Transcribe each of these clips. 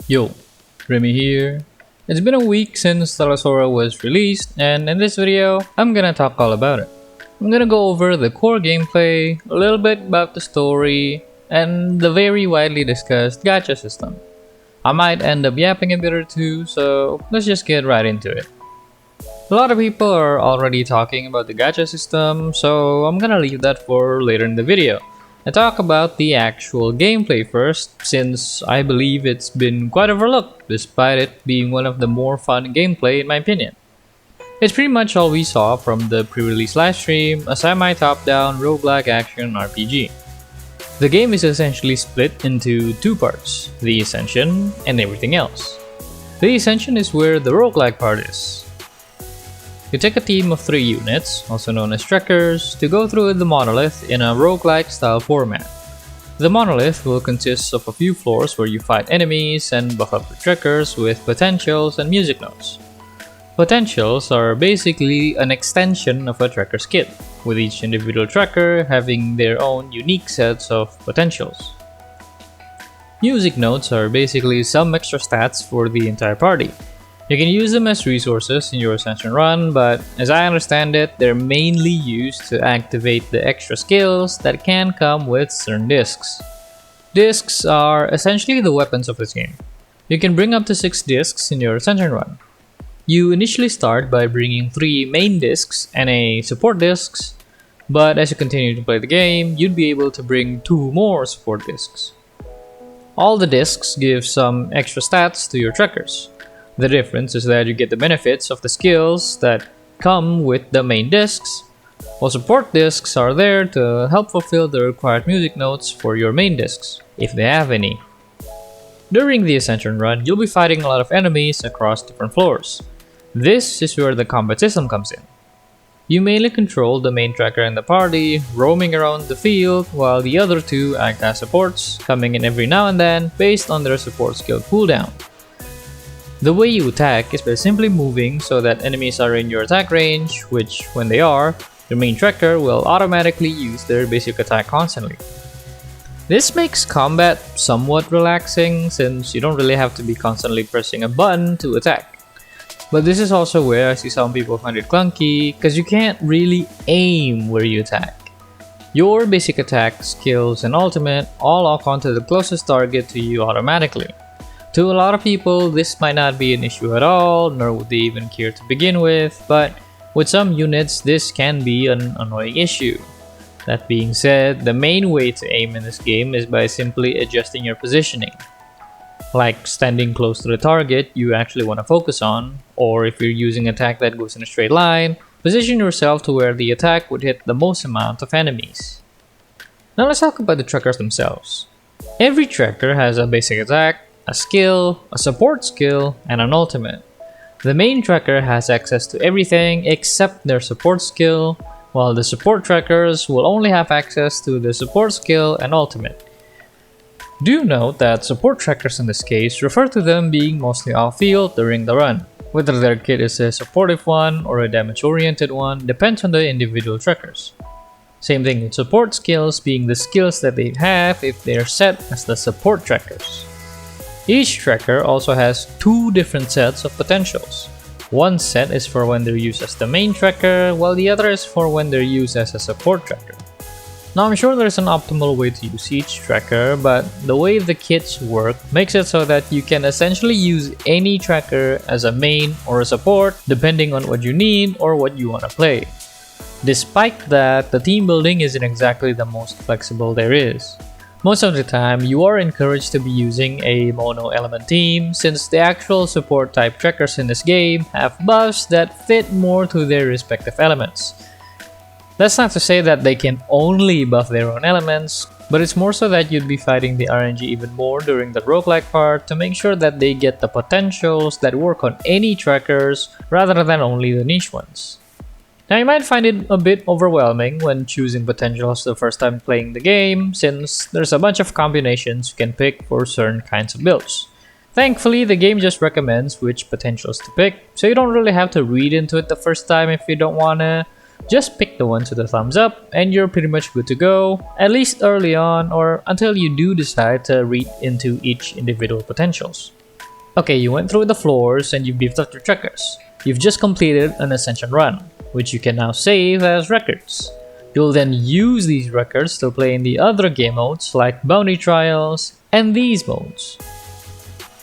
Yo, Remy here. It's been a week since Stella Sora was released, and in this video, I'm gonna talk all about it. I'm gonna go over the core gameplay, a little bit about the story, and the very widely discussed gacha system. I might end up yapping a bit or two, so let's just get right into it. A lot of people are already talking about the gacha system, so I'm gonna leave that for later in the video and talk about the actual gameplay first, since I believe it's been quite overlooked despite it being one of the more fun gameplay in my opinion. It's pretty much all we saw from the pre-release livestream, a semi-top-down roguelike action RPG. The game is essentially split into two parts, the Ascension and everything else. The Ascension is where the roguelike part is. You take a team of 3 units, also known as trekkers, to go through the monolith in a roguelike style format. The monolith will consist of a few floors where you fight enemies and buff up the trekkers with potentials and music notes. Potentials are basically an extension of a trekker's kit, with each individual trekker having their own unique sets of potentials. Music notes are basically some extra stats for the entire party. You can use them as resources in your Ascension run, but as I understand it, they're mainly used to activate the extra skills that can come with certain discs. Discs are essentially the weapons of this game. You can bring up to 6 discs in your Ascension run. You initially start by bringing 3 main discs and a support discs, but as you continue to play the game, you'd be able to bring 2 more support discs. All the discs give some extra stats to your trekkers. The difference is that you get the benefits of the skills that come with the main discs, while support discs are there to help fulfill the required music notes for your main discs, if they have any. During the Ascension run, you'll be fighting a lot of enemies across different floors. This is where the combat system comes in. You mainly control the main trekker in the party, roaming around the field, while the other 2 act as supports, coming in every now and then based on their support skill cooldown. The way you attack is by simply moving so that enemies are in your attack range, which, when they are, your main trekker will automatically use their basic attack constantly. This makes combat somewhat relaxing since you don't really have to be constantly pressing a button to attack. But this is also where I see some people find it clunky, because you can't really aim where you attack. Your basic attack, skills, and ultimate all lock onto the closest target to you automatically. To a lot of people, this might not be an issue at all, nor would they even care to begin with, but with some units, this can be an annoying issue. That being said, the main way to aim in this game is by simply adjusting your positioning. Like standing close to the target you actually want to focus on, or if you're using an attack that goes in a straight line, position yourself to where the attack would hit the most amount of enemies. Now let's talk about the trekkers themselves. Every trekker has a basic attack, a skill, a support skill, and an ultimate. The main trekker has access to everything except their support skill, while the support trekkers will only have access to the support skill and ultimate. Do note that support trekkers in this case refer to them being mostly off-field during the run. Whether their kit is a supportive one or a damage-oriented one depends on the individual trekkers. Same thing with support skills being the skills that they have if they are set as the support trekkers. Each trekker also has 2 different sets of potentials. One set is for when they're used as the main trekker, while the other is for when they're used as a support trekker. Now I'm sure there's an optimal way to use each trekker, but the way the kits work makes it so that you can essentially use any trekker as a main or a support depending on what you need or what you want to play. Despite that, the team building isn't exactly the most flexible there is. Most of the time, you are encouraged to be using a mono element team since the actual support type trekkers in this game have buffs that fit more to their respective elements. That's not to say that they can only buff their own elements, but it's more so that you'd be fighting the RNG even more during the roguelike part to make sure that they get the potentials that work on any trekkers rather than only the niche ones. Now you might find it a bit overwhelming when choosing potentials the first time playing the game, since there's a bunch of combinations you can pick for certain kinds of builds. Thankfully, the game just recommends which potentials to pick, so you don't really have to read into it the first time if you don't wanna. Just pick the ones with a thumbs up and you're pretty much good to go, at least early on or until you do decide to read into each individual potentials. Okay, you went through the floors and you beefed up your trackers. You've just completed an Ascension run, which you can now save as records. You'll then use these records to play in the other game modes like Bounty Trials and these modes.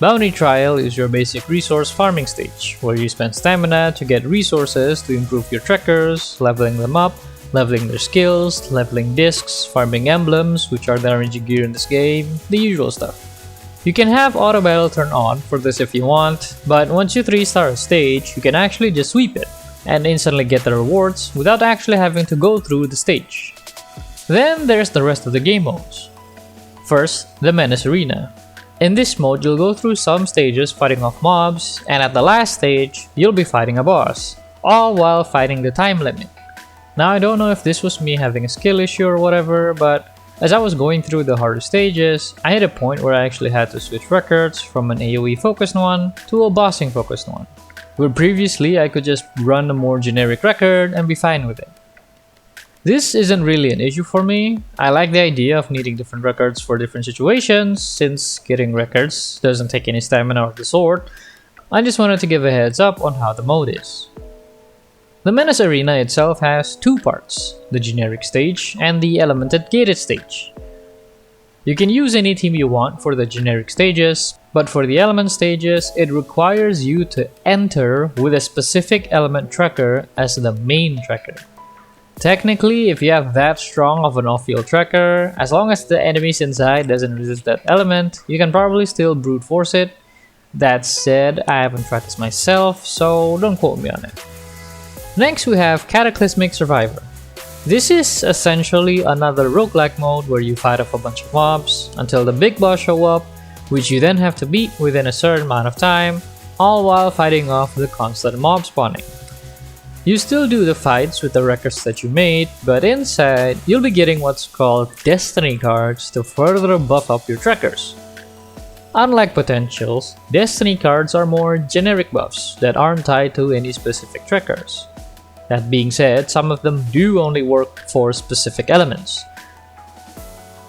Bounty Trial is your basic resource farming stage, where you spend stamina to get resources to improve your trackers, leveling them up, leveling their skills, leveling discs, farming emblems, which are the RNG gear in this game, the usual stuff. You can have auto battle turn on for this if you want, but once you 3-star a stage, you can actually just sweep it and instantly get the rewards without actually having to go through the stage. Then there's the rest of the game modes. First, the Menace Arena. In this mode, you'll go through some stages fighting off mobs, and at the last stage, you'll be fighting a boss, all while fighting the time limit. Now I don't know if this was me having a skill issue or whatever, but as I was going through the harder stages, I hit a point where I actually had to switch records from an AoE focused one to a bossing focused one, where previously I could just run a more generic record and be fine with it. This isn't really an issue for me. I like the idea of needing different records for different situations, since getting records doesn't take any stamina of the sort. I just wanted to give a heads up on how the mode is. The Menace Arena itself has two parts, the generic stage and the elemented gated stage. You can use any team you want for the generic stages, but for the element stages, it requires you to enter with a specific element tracker as the main tracker. Technically, if you have that strong of an off-field tracker, as long as the enemies inside doesn't resist that element, you can probably still brute force it. That said, I haven't tried this myself, so don't quote me on it. Next we have Cataclysmic Survivor. This is essentially another roguelike mode where you fight off a bunch of mobs until the big boss show up, which you then have to beat within a certain amount of time, all while fighting off the constant mob spawning. You still do the fights with the records that you made, but inside, you'll be getting what's called Destiny cards to further buff up your trackers. Unlike potentials, Destiny cards are more generic buffs that aren't tied to any specific trackers. That being said, some of them do only work for specific elements.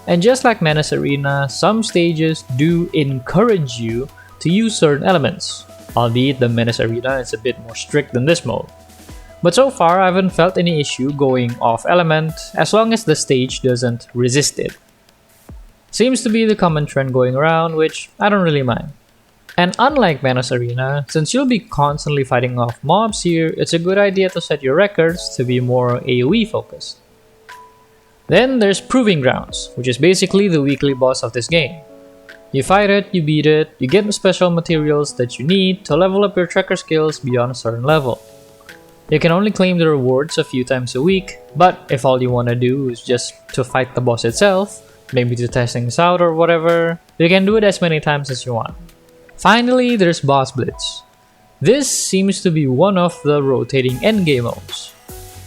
And just like Menace Arena, some stages do encourage you to use certain elements, albeit the Menace Arena is a bit more strict than this mode. But so far, I haven't felt any issue going off element as long as the stage doesn't resist it. Seems to be the common trend going around, which I don't really mind. And unlike Menace Arena, since you'll be constantly fighting off mobs here, it's a good idea to set your records to be more AoE focused. Then there's Proving Grounds, which is basically the weekly boss of this game. You fight it, you beat it, you get the special materials that you need to level up your tracker skills beyond a certain level. You can only claim the rewards a few times a week, but if all you want to do is just to fight the boss itself, maybe to test things out or whatever, you can do it as many times as you want. Finally, there's Boss Blitz. This seems to be one of the rotating endgame modes.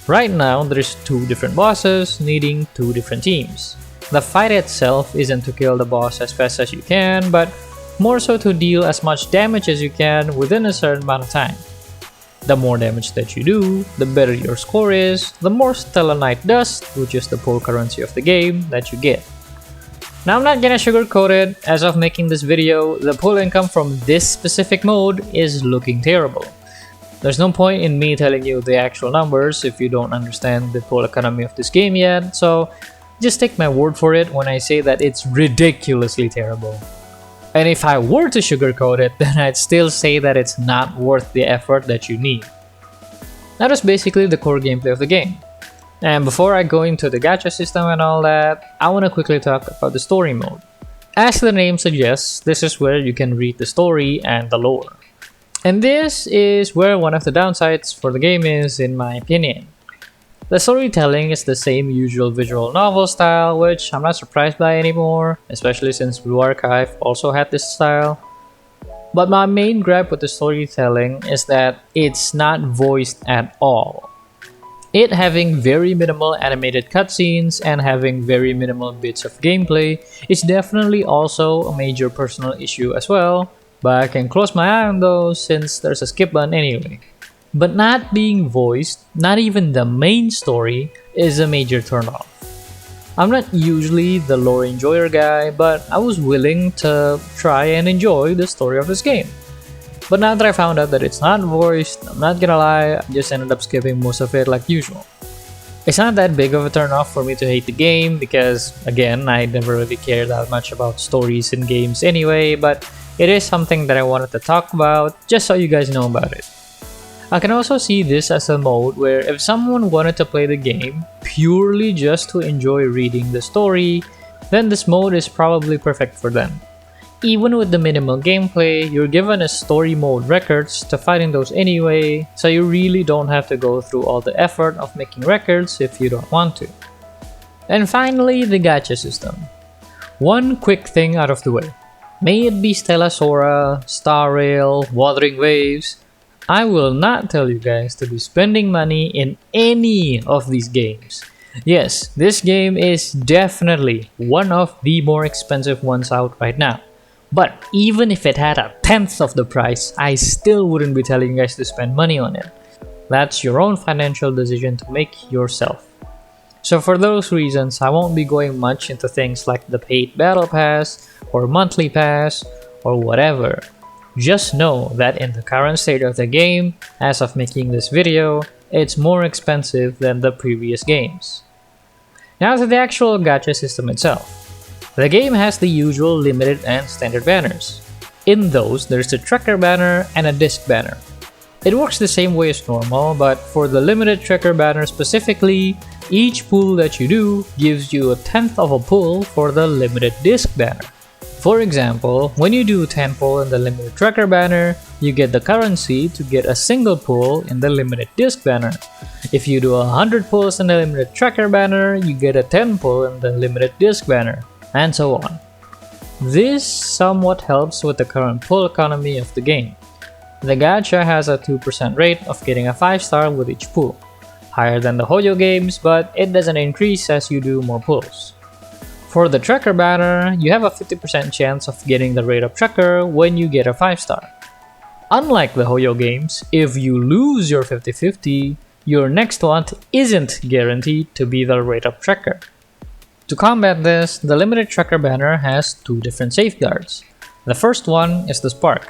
Right now, there's two different bosses needing two different teams. The fight itself isn't to kill the boss as fast as you can, but more so to deal as much damage as you can within a certain amount of time. The more damage that you do, the better your score is, the more Stellanite dust, which is the pool currency of the game, that you get. Now I'm not gonna sugarcoat it, as of making this video, the pool income from this specific mode is looking terrible. There's no point in me telling you the actual numbers if you don't understand the pool economy of this game yet, so just take my word for it when I say that it's ridiculously terrible. And if I were to sugarcoat it, then I'd still say that it's not worth the effort that you need. That is basically the core gameplay of the game. And before I go into the gacha system and all that, I want to quickly talk about the story mode. As the name suggests, this is where you can read the story and the lore. And this is where one of the downsides for the game is, in my opinion. The storytelling is the same usual visual novel style, which I'm not surprised by anymore, especially since Blue Archive also had this style. But my main gripe with the storytelling is that it's not voiced at all. It having very minimal animated cutscenes and having very minimal bits of gameplay is definitely also a major personal issue as well, but I can close my eye on those since there's a skip button anyway. But not being voiced, not even the main story, is a major turnoff. I'm not usually the lore enjoyer guy, but I was willing to try and enjoy the story of this game. But now that I found out that it's not voiced, I'm not gonna lie, I just ended up skipping most of it like usual. It's not that big of a turn off for me to hate the game because, again, I never really cared that much about stories in games anyway, but it is something that I wanted to talk about just so you guys know about it. I can also see this as a mode where if someone wanted to play the game purely just to enjoy reading the story, then this mode is probably perfect for them. Even with the minimal gameplay, you're given a story mode records to fight in those anyway, so you really don't have to go through all the effort of making records if you don't want to. And finally, the gacha system. One quick thing out of the way. May it be Stella Sora, Star Rail, Wuthering Waves, I will not tell you guys to be spending money in any of these games. Yes, this game is definitely one of the more expensive ones out right now. But even if it had 1/10 of the price, I still wouldn't be telling you guys to spend money on it. That's your own financial decision to make yourself. So for those reasons, I won't be going much into things like the paid battle pass, or monthly pass, or whatever. Just know that in the current state of the game, as of making this video, it's more expensive than the previous games. Now to the actual gacha system itself. The game has the usual limited and standard banners. In those, there's a tracker banner and a disc banner. It works the same way as normal, but for the limited tracker banner specifically, each pull that you do gives you 1/10 of a pull for the limited disc banner. For example, when you do 10 pull in the limited tracker banner, you get the currency to get a single pull in the limited disc banner. If you do 100 pulls in the limited tracker banner, you get a 10 pull in the limited disc banner, and so on. This somewhat helps with the current pull economy of the game. The gacha has a 2% rate of getting a 5-star with each pull, higher than the Hoyo games, but it doesn't increase as you do more pulls. For the tracker banner, you have a 50% chance of getting the rate of tracker when you get a 5-star. Unlike the Hoyo games, if you lose your 50-50, your next one isn't guaranteed to be the rate of tracker. To combat this, the limited tracker banner has two different safeguards. The first one is the spark.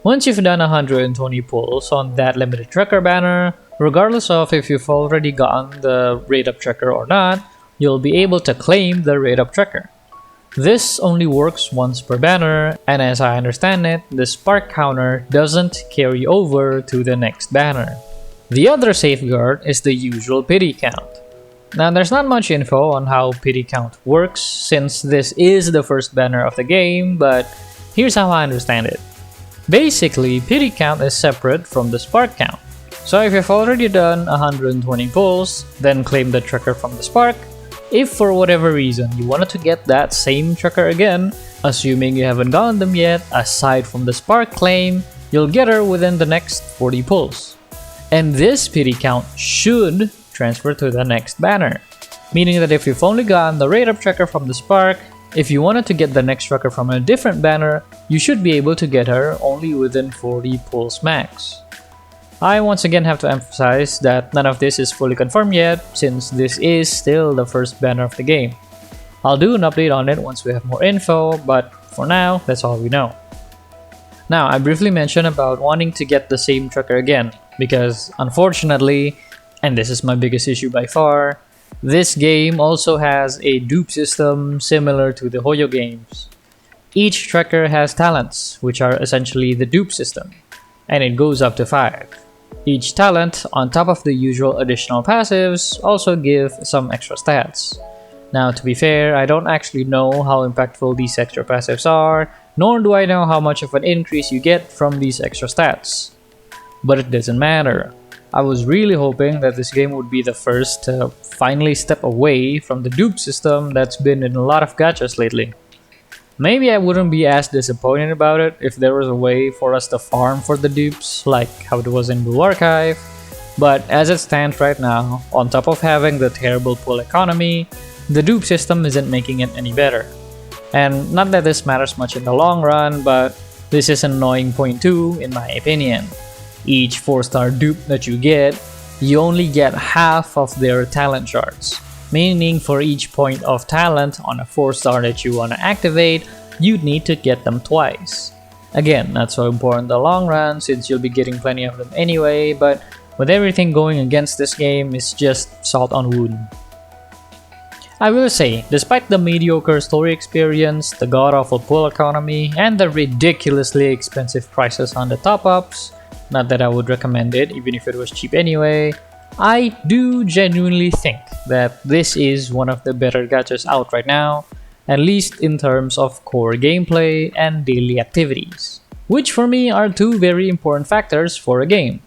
Once you've done 120 pulls on that limited tracker banner, regardless of if you've already gotten the rate up tracker or not, you'll be able to claim the rate up tracker. This only works once per banner, and as I understand it, the spark counter doesn't carry over to the next banner. The other safeguard is the usual pity count. Now there's not much info on how pity count works since this is the first banner of the game, but here's how I understand it. Basically, pity count is separate from the spark count. So if you've already done 120 pulls, then claim the tracker from the spark. If for whatever reason you wanted to get that same tracker again, assuming you haven't gotten them yet, aside from the spark claim, you'll get her within the next 40 pulls. And this pity count should transfer to the next banner, meaning that if you've only gotten the rate up tracker from the spark, if you wanted to get the next tracker from a different banner, you should be able to get her only within 40 pulls max. I once again have to emphasize that none of this is fully confirmed yet, since this is still the first banner of the game. I'll do an update on it once we have more info, but for now, that's all we know. Now, I briefly mentioned about wanting to get the same tracker again, because unfortunately, and this is my biggest issue by far, this game also has a dupe system similar to the Hoyo games. Each tracker has talents, which are essentially the dupe system, and it goes up to 5. Each talent, on top of the usual additional passives, also give some extra stats. Now to be fair, I don't actually know how impactful these extra passives are, nor do I know how much of an increase you get from these extra stats. But it doesn't matter. I was really hoping that this game would be the first to finally step away from the dupe system that's been in a lot of gachas lately. Maybe I wouldn't be as disappointed about it if there was a way for us to farm for the dupes, like how it was in Blue Archive, but as it stands right now, on top of having the terrible pull economy, the dupe system isn't making it any better. And not that this matters much in the long run, but this is an annoying point too, in my opinion. Each 4-star dupe that you get, you only get half of their talent shards, meaning for each point of talent on a 4-star that you want to activate, you'd need to get them twice. Again, not so important in the long run since you'll be getting plenty of them anyway, but with everything going against this game, it's just salt on wound. I will say, despite the mediocre story experience, the god-awful pool economy, and the ridiculously expensive prices on the top-ups, not that I would recommend it even if it was cheap anyway, I do genuinely think that this is one of the better gachas out right now, at least in terms of core gameplay and daily activities, which for me are two very important factors for a game.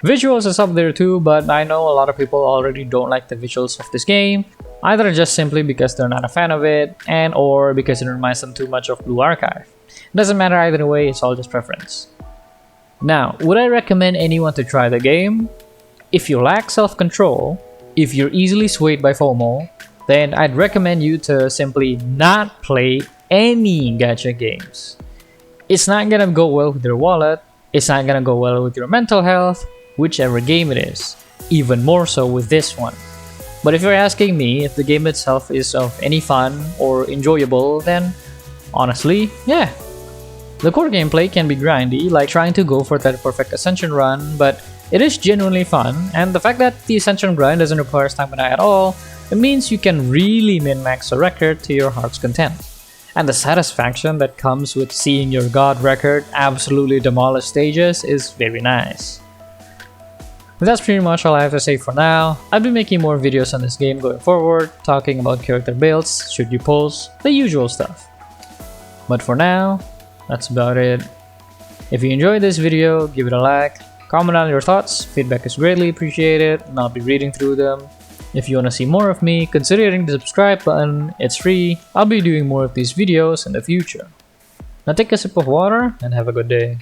Visuals is up there too, but I know a lot of people already don't like the visuals of this game, either just simply because they're not a fan of it, and or because it reminds them too much of Blue Archive. Doesn't matter either way, it's all just preference. Now, would I recommend anyone to try the game? If you lack self-control, if you're easily swayed by FOMO, then I'd recommend you to simply not play any gacha games. It's not gonna go well with your wallet, it's not gonna go well with your mental health, whichever game it is, even more so with this one. But if you're asking me if the game itself is of any fun or enjoyable, then honestly, yeah. The core gameplay can be grindy, like trying to go for that perfect Ascension run, but it is genuinely fun, and the fact that the Ascension grind doesn't require stamina at all, it means you can really min-max a record to your heart's content. And the satisfaction that comes with seeing your god record absolutely demolish stages is very nice. That's pretty much all I have to say for now. I'll be making more videos on this game going forward, talking about character builds, should you pulls, the usual stuff. But for now, that's about it. If you enjoyed this video, give it a like, comment on your thoughts, feedback is greatly appreciated, and I'll be reading through them. If you want to see more of me, consider hitting the subscribe button, it's free, I'll be doing more of these videos in the future. Now take a sip of water and have a good day.